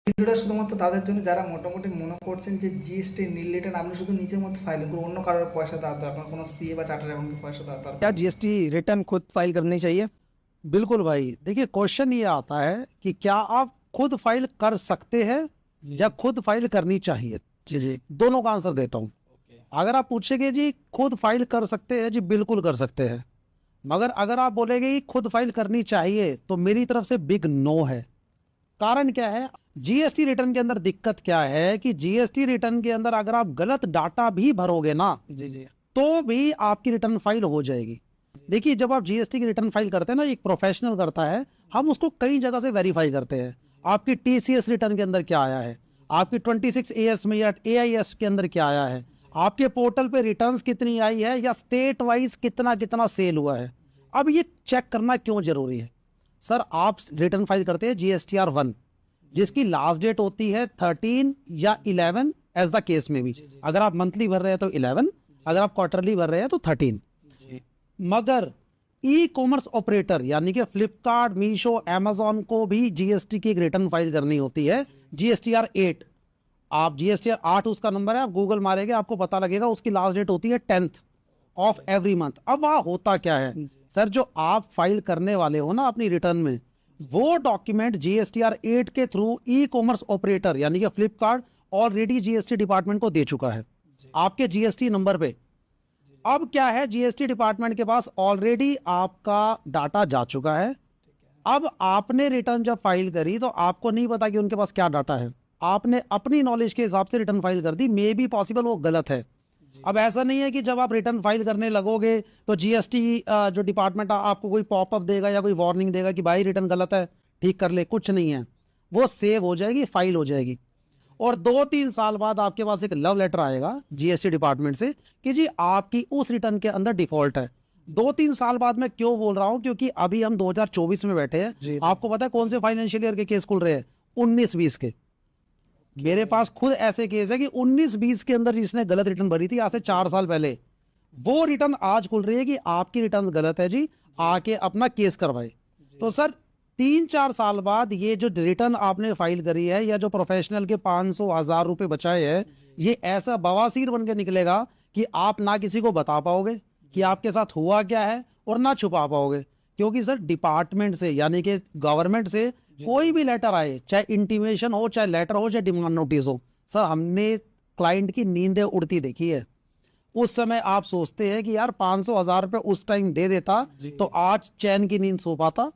ভিডিওটা শুধুমাত্র তাদের জন্য যারা মোটামুটি মনে করছেন যে জিএসটি নীল রিটার্ন আপনি শুধু নিজের মতো ফাইল করুন, অন্য কারোর পয়সা দেওয়ার দরকার, কোনো সিএ বা চার্টার্ড অ্যাকাউন্টেন্টের পয়সা দেওয়ার क्या দরকার নেই। जीएसटी रिटर्न खुद फाइल करनी चाहिए? बिल्कुल भाई, देखिए क्वेश्चन ये आता है कि क्या आप खुद फाइल कर सकते हैं या खुद फाइल करनी चाहिए। जी जी, दोनों का आंसर देता हूँ। अगर आप पूछेंगे जी खुद फाइल कर सकते हैं, जी बिल्कुल कर सकते हैं। मगर अगर आप बोलेंगे कि खुद फाइल करनी चाहिए तो मेरी तरफ से बिग नो है। कारण क्या है, जीएसटी रिटर्न के अंदर दिक्कत क्या है कि जीएसटी रिटर्न के अंदर अगर आप गलत डाटा भी भरोगे ना, जी जी, तो भी आपकी रिटर्न फाइल हो जाएगी। देखिए, जब आप जीएसटी की रिटर्न फाइल करते हैं ना, एक प्रोफेशनल करता है, हम उसको कई जगह से वेरीफाई करते हैं। आपकी टीसीएस रिटर्न के अंदर क्या आया है, आपकी 26 एएस में या एआईएस के अंदर क्या आया है, आपके पोर्टल पे रिटर्न्स कितनी आई है, या स्टेट वाइज कितना कितना सेल हुआ है। अब ये चेक करना क्यों जरूरी है? सर, आप रिटर्न फाइल करते हैं जीएसटीआर 1, जिसकी लास्ट डेट होती है 13 या 11, एज द केस में भी। अगर आप मंथली भर रहे हैं तो 11, अगर आप क्वार्टरली भर रहे हैं तो 13। मगर ई कॉमर्स ऑपरेटर यानी कि फ्लिपकार्ट, मीशो, अमेजॉन को भी जीएसटी की एक रिटर्न फाइल करनी होती है, जीएसटीआर 8। आप जीएसटीआर 8 उसका नंबर है, आप गूगल मारेंगे आपको पता लगेगा, उसकी लास्ट डेट होती है 10th ऑफ एवरी मंथ। अब वहां होता क्या है सर, जो आप फाइल करने वाले हो ना अपनी रिटर्न में, वो डॉक्यूमेंट जीएसटीआर 8 के थ्रू ई कॉमर्स ऑपरेटर यानी कि फ्लिपकार्ट ऑलरेडी जीएसटी डिपार्टमेंट को दे चुका है आपके जीएसटी नंबर पे। अब क्या है, जीएसटी डिपार्टमेंट के पास ऑलरेडी आपका डाटा जा चुका है। अब आपने रिटर्न जब फाइल करी तो आपको नहीं पता कि उनके पास क्या डाटा है, आपने अपनी नॉलेज के हिसाब से रिटर्न फाइल कर दी, मे बी पॉसिबल वो गलत है। अब ऐसा नहीं है कि जब आप रिटर्न फाइल करने लगोगे तो जीएसटी जो डिपार्टमेंट आपको कोई पॉपअप देगा या कोई वार्निंग देगा कि भाई रिटर्न गलत है, ठीक कर ले, कुछ नहीं है। वो सेव हो जाएगी, फाइल हो जाएगी, और 2-3 साल बाद आपके पास एक लव लेटर आएगा जीएसटी डिपार्टमेंट से कि जी आपकी उस रिटर्न के अंदर डिफॉल्ट है। 2-3 साल बाद मैं क्यों बोल रहा हूं, क्योंकि अभी हम 2024 में बैठे हैं। आपको पता है कौन से फाइनेंशियल ईयर के केस खुल रहे हैं? 19-20 के। मेरे पास खुद ऐसे केस है कि 19-20 के अंदर जिसने गलत रिटर्न भरी थी आज से 4 साल पहले, वो रिटर्न आज खुल रही है कि आपकी रिटर्न गलत है जी, आके अपना केस करवाए। तो सर 3-4 साल बाद ये जो रिटर्न आपने फाइल करी है या जो प्रोफेशनल के 500-1000 रुपए बचाए हैं, ये ऐसा बवासीर बन के निकलेगा कि आप ना किसी को बता पाओगे कि आपके साथ हुआ क्या है और ना छुपा पाओगे। क्योंकि सर डिपार्टमेंट से यानी कि गवर्नमेंट से कोई भी लेटर आए, चाहे इंटीमेशन हो, चाहे लेटर हो, चाहे डिमांड नोटिस हो, सर हमने क्लाइंट की नींदें उड़ती देखी है। उस समय आप सोचते हैं कि यार 500-1000 रुपए उस टाइम दे देता तो आज चैन की नींद सो पाता।